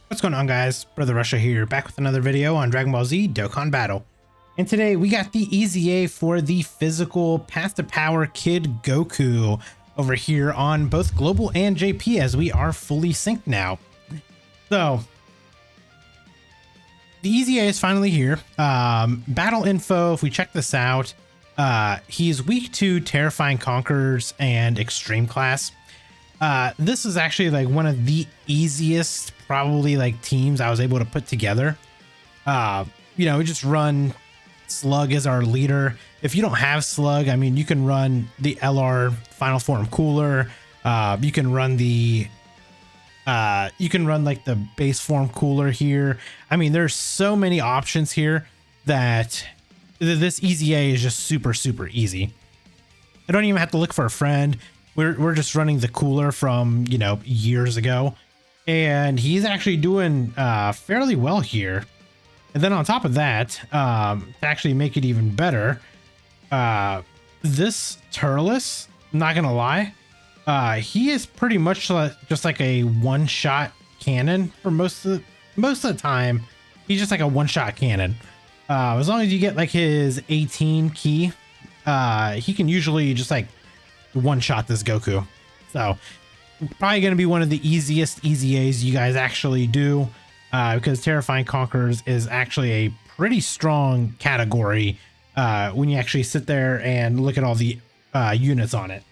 What's going on, guys? Brother Russia here, back with another video on Dragon Ball Z Dokkan Battle. And today we got the EZA for the physical Path to Power Kid Goku over here on both Global and JP, as we are fully synced now. So the EZA is finally here. Battle info, if we check this out, he's weak to Terrifying Conquerors and Extreme Class. This is actually like one of the easiest probably like teams I was able to put together. We just run Slug as our leader. If you don't have Slug, I mean, you can run the LR Final Form Cooler. You can run like the base form cooler here. I mean, there's so many options here that this EZA is just super easy. I don't even have to look for a friend. We're just running the cooler from, years ago, and he's actually doing fairly well here. And then on top of that, to actually make it even better, this Turles, I'm not gonna lie, he is pretty much just like a one-shot cannon for most of the time. He's just like a one-shot cannon. As long as you get like his 18 key, he can usually just like one-shot this Goku. So probably going to be one of the easiest EZAs you guys actually do, because Terrifying Conquerors is actually a pretty strong category when you actually sit there and look at all the units on it.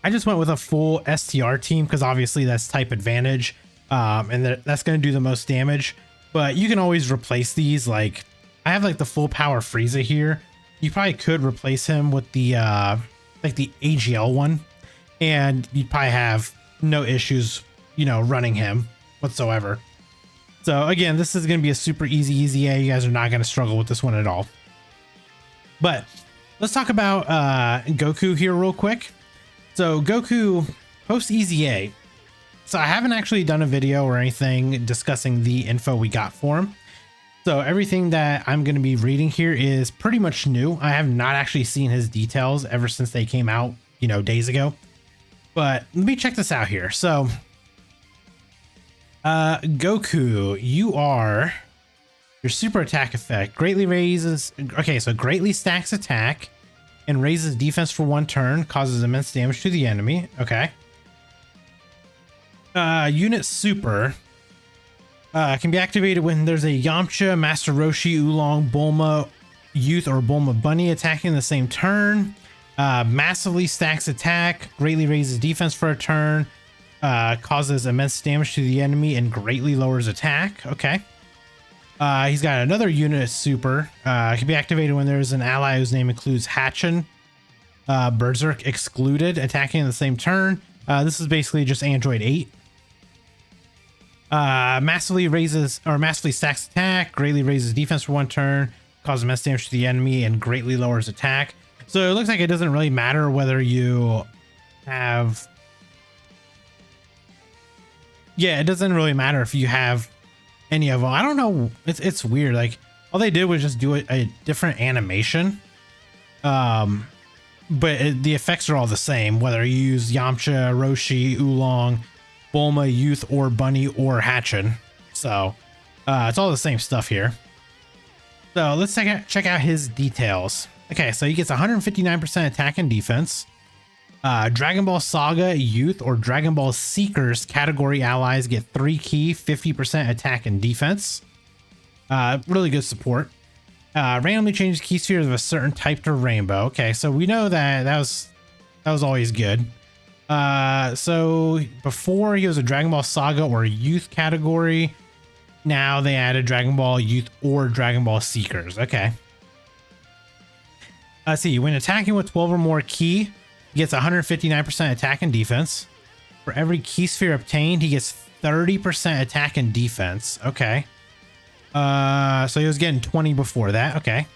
I just went with a full STR team because obviously that's type advantage, and that's going to do the most damage. But you can always replace these. Like, I have like the full power Frieza here. You probably could replace him with the like the AGL one, and you'd probably have no issues, running him whatsoever. So again, this is going to be a super easy EZA. You guys are not going to struggle with this one at all. But let's talk about Goku here real quick. So Goku post EZA. So I haven't actually done a video or anything discussing the info we got for him. So everything that I'm going to be reading here is pretty much new. I have not actually seen his details ever since they came out, days ago. But let me check this out here. So Goku, your super attack effect greatly raises. Okay, so greatly stacks attack and raises defense for one turn, causes immense damage to the enemy. Okay. Unit super. Can be activated when there's a Yamcha, Master Roshi, Oolong, Bulma, Youth, or Bulma Bunny attacking the same turn. Massively stacks attack, greatly raises defense for a turn, causes immense damage to the enemy, and greatly lowers attack. Okay. He's got another unit super. Can be activated when there's an ally whose name includes Hatchin, Berserk excluded, attacking in the same turn. This is basically just Android 8. Massively stacks attack, greatly raises defense for one turn, causes immense damage to the enemy, and greatly lowers attack. So it looks like it doesn't really matter whether you have... Yeah, it doesn't really matter if you have any of them. I don't know. It's weird. Like, all they did was just do a different animation. But the effects are all the same, whether you use Yamcha, Roshi, Oolong, Bulma, Youth, or Bunny, or Hatchin. So it's all the same stuff here. So let's check out his details. Okay, so he gets 159% attack and defense. Dragon Ball Saga, Youth, or Dragon Ball Seekers category allies get 3 key, 50% attack and defense. Really good support. Randomly changes key spheres of a certain type to rainbow. Okay, so we know that was always good. So before he was a Dragon Ball Saga or Youth category. Now they added Dragon Ball Youth or Dragon Ball Seekers. Okay. Let's see. When attacking with 12 or more key, he gets 159% attack and defense. For every key sphere obtained, he gets 30% attack and defense. Okay. So he was getting 20 before that. Okay.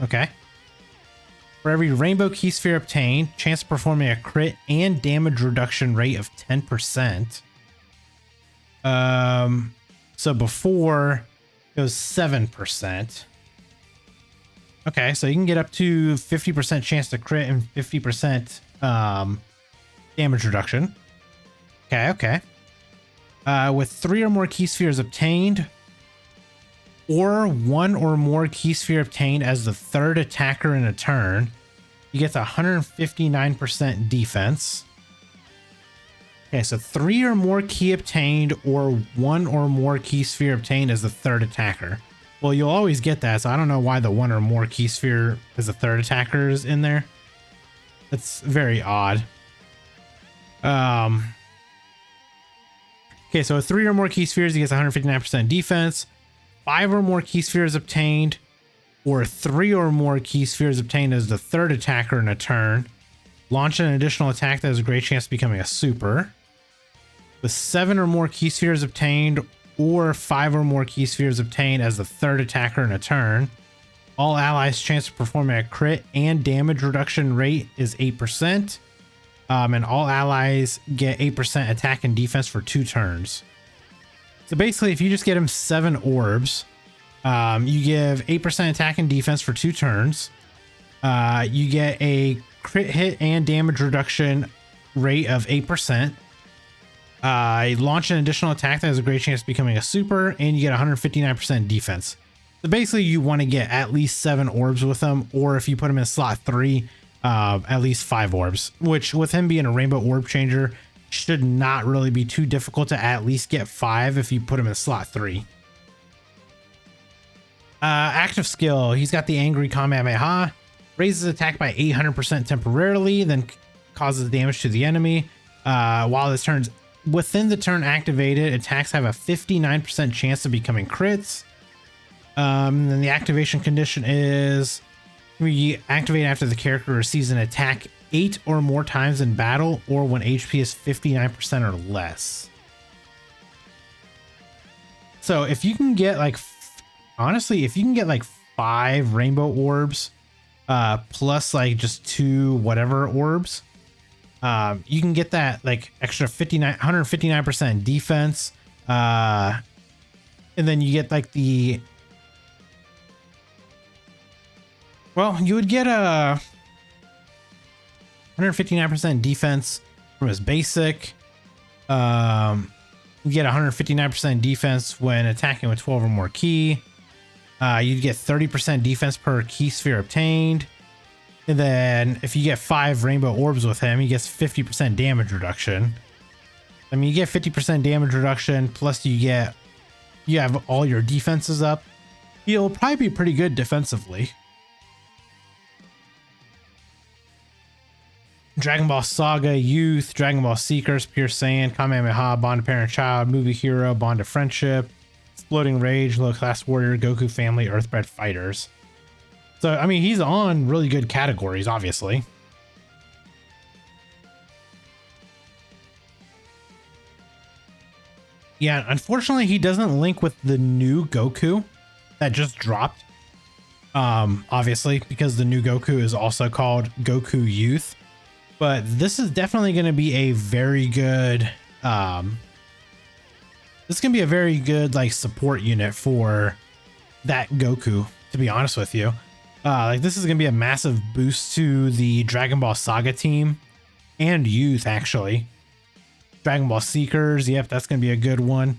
For every rainbow key sphere obtained, chance of performing a crit and damage reduction rate of 10%. So before it was 7%. Okay, so you can get up to 50% chance to crit and 50% damage reduction. Okay. With 3 or more key spheres obtained, or 1 or more key sphere obtained as the third attacker in a turn, he gets 159% defense. Okay, so 3 or more key obtained or 1 or more key sphere obtained as the third attacker. Well, you'll always get that, so I don't know why the 1 or more key sphere as the third attacker is in there. That's very odd. Okay, so with 3 or more key spheres, he gets 159% defense. 5 or more key spheres obtained, or 3 or more key spheres obtained as the third attacker in a turn. Launch an additional attack that has a great chance of becoming a super. With 7 or more key spheres obtained, or 5 or more key spheres obtained as the third attacker in a turn. All allies' chance of performing a crit and damage reduction rate is 8%. And all allies get 8% attack and defense for 2 turns. So basically, if you just get him 7 orbs, you give 8% attack and defense for 2 turns. You get a crit hit and damage reduction rate of 8%. Launch an additional attack that has a great chance of becoming a super, and you get 159% defense. So basically, you want to get at least 7 orbs with him, or if you put him in slot 3, at least 5 orbs, which with him being a rainbow orb changer should not really be too difficult to at least get 5 if you put him in slot 3. Active skill, he's got the angry Kamehameha, raises attack by 800% temporarily, then causes damage to the enemy. While this turns within the turn activated, attacks have a 59% chance of becoming crits. Then the activation condition is we activate after the character receives an attack 8 or more times in battle, or when HP is 59% or less. So if you can get like, honestly, if you can get like 5 rainbow orbs, plus like just 2 whatever orbs, you can get that like extra 159% defense. And then you get like the, well, you would get a 159% defense from his basic. You get 159% defense when attacking with 12 or more key. You'd get 30% defense per key sphere obtained. And then if you get 5 rainbow orbs with him, he gets 50% damage reduction. I mean, you get 50% damage reduction, plus you have all your defenses up. He'll probably be pretty good defensively. Dragon Ball Saga, Youth, Dragon Ball Seekers, Pure Saiyan, Kamehameha, Bond of Parent Child, Movie Hero, Bond of Friendship, Exploding Rage, Low Class Warrior, Goku Family, Earthbred Fighters. So, I mean, he's on really good categories, obviously. Yeah, unfortunately, he doesn't link with the new Goku that just dropped. Obviously, because the new Goku is also called Goku Youth. But this is definitely going to be a very good, this is going to be a very good like support unit for that Goku, to be honest with you. Like this is going to be a massive boost to the Dragon Ball Saga team and Youth, actually. Dragon Ball Seekers, yep, that's going to be a good one.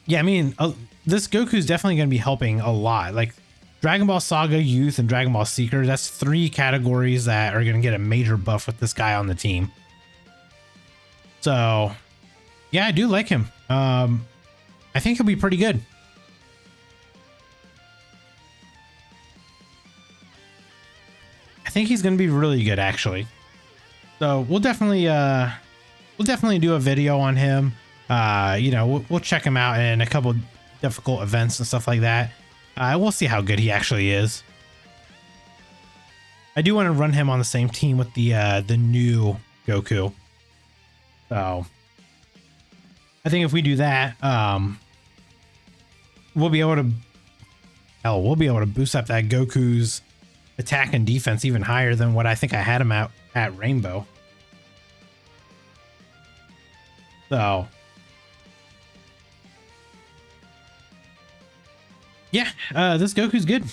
Yeah, I mean, this Goku is definitely going to be helping a lot. Like Dragon Ball Saga, Youth, and Dragon Ball Seekers, that's 3 categories that are going to get a major buff with this guy on the team. So, yeah, I do like him. I think he'll be pretty good. I think he's going to be really good, actually. So we'll definitely do a video on him. You know, we'll check him out in a couple difficult events and stuff like that. We'll see how good he actually is. I do want to run him on the same team with the new Goku. So I think if we do that, we'll be able to boost up that Goku's attack and defense even higher than what I think I had him at Rainbow. So yeah, this Goku's good.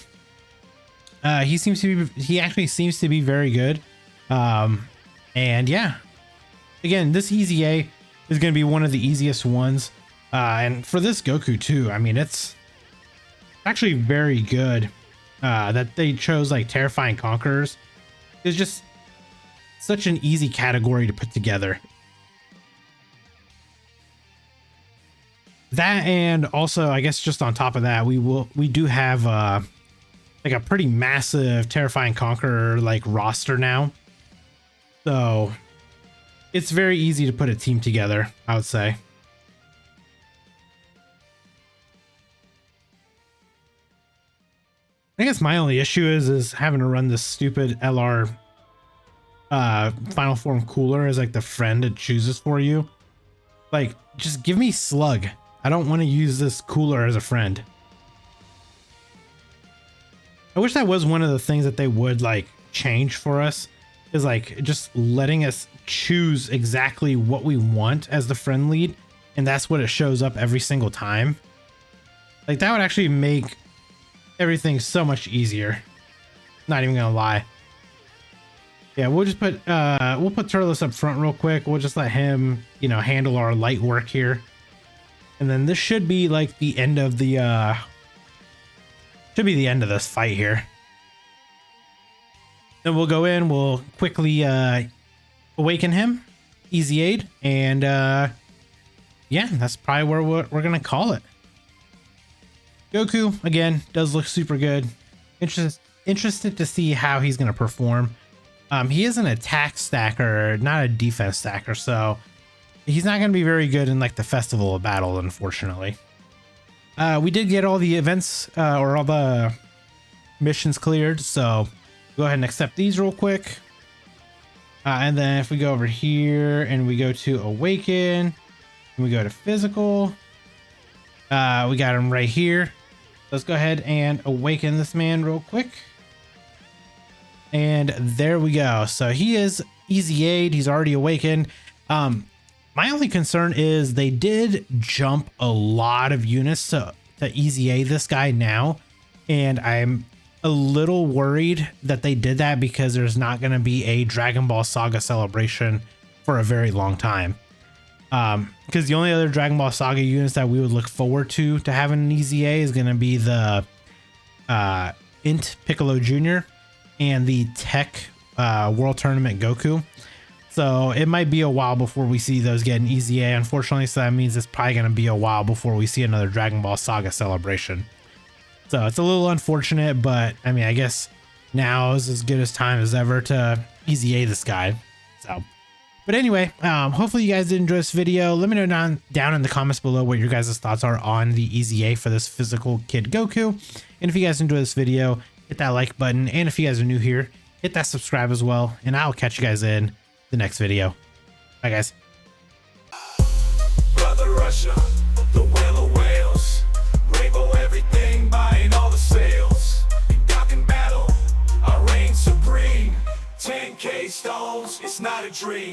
He actually seems to be very good. And yeah, again, this EZA, is going to be one of the easiest ones. And for this Goku too, I mean, it's actually very good that they chose like Terrifying Conquerors. It's just such an easy category to put together. That, and also I guess just on top of that, we do have like a pretty massive Terrifying Conqueror like roster now. So it's very easy to put a team together, I would say. I guess my only issue is having to run this stupid LR final form cooler as like the friend it chooses for you. Like, just give me Slug. I don't want to use this cooler as a friend. I wish that was one of the things that they would like change for us, is like just letting us choose exactly what we want as the friend lead, and that's what it shows up every single time. Like, that would actually make everything so much easier. Not even gonna lie. Yeah, we'll just put Turles up front real quick. We'll just let him, you know, handle our light work here. And then this should be like the end of the this fight here. Then we'll go in, we'll quickly awaken him, easy aid, and yeah, that's probably where we're gonna call it. Goku again does look super good. Interested to see how he's gonna perform. He is an attack stacker, not a defense stacker, so he's not gonna be very good in like the Festival of Battle, unfortunately. We did get all the events or all the missions cleared, so go ahead and accept these real quick. And then if we go over here and we go to Awaken, and we go to Physical, we got him right here. Let's go ahead and awaken this man real quick. And there we go. So he is easy aid. He's already awakened. My only concern is they did jump a lot of units to easy aid this guy now. And I'm a little worried that they did that because there's not going to be a Dragon Ball Saga celebration for a very long time. Because the only other Dragon Ball Saga units that we would look forward to having an EZA is going to be the Int Piccolo Jr. and the Tech World Tournament Goku. So it might be a while before we see those get an EZA, unfortunately. So that means it's probably going to be a while before we see another Dragon Ball Saga celebration. So it's a little unfortunate, but I mean, I guess now is as good as time as ever to EZA this guy. So. But anyway, hopefully you guys did enjoy this video. Let me know down in the comments below what your guys' thoughts are on the EZA for this physical kid Goku. And if you guys enjoyed this video, hit that like button. And if you guys are new here, hit that subscribe as well. And I'll catch you guys in the next video. Bye, guys. Brother Russia, the whale of whales, rainbow everything, buying all the sales. Dokkan battle, I reign supreme. 10K stones, it's not a dream.